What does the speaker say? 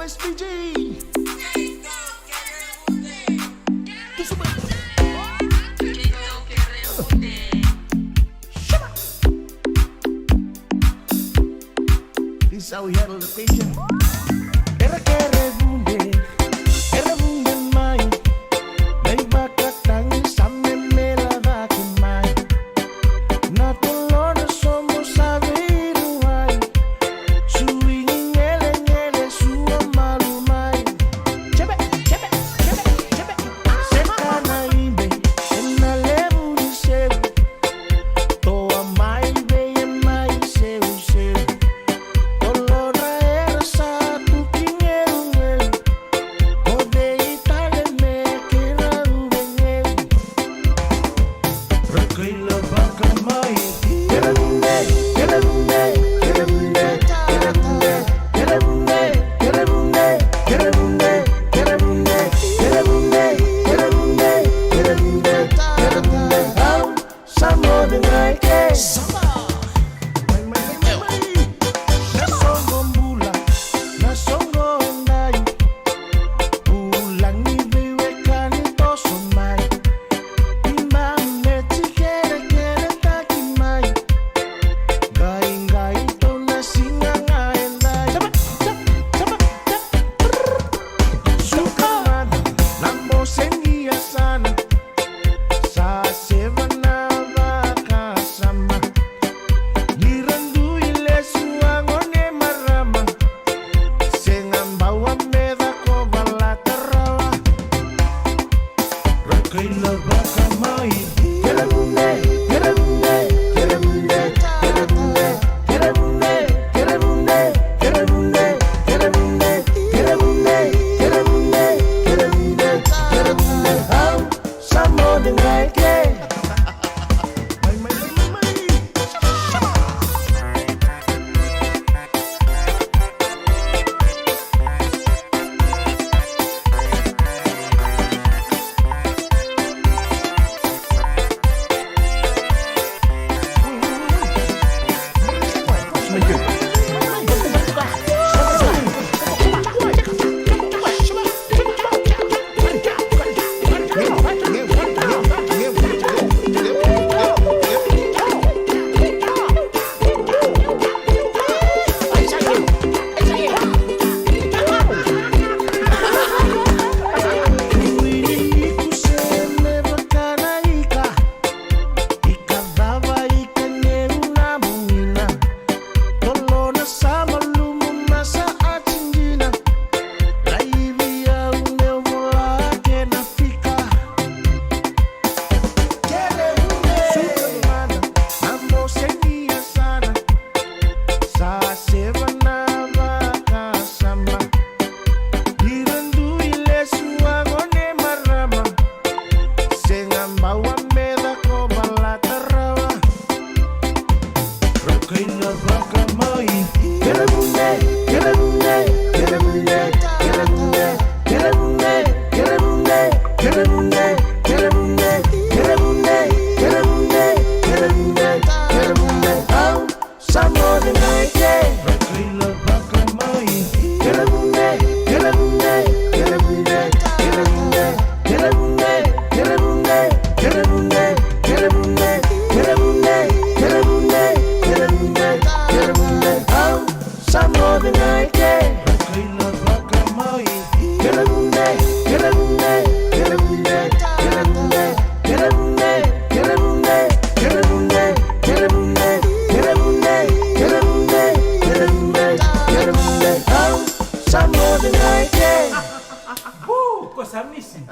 West Fiji. This is how we handle the patient. Kere kere Vude, kere Vude mai. May bakatang sa memela bakimay. Natulog na somos sa viruay. Suwingin ngele ngele suwa malumay. Chebe, chebe, chebe, chebe. Seka na ibe, enalevu di sewu. Toa mai be e mai sewu sewu. Cosa missing?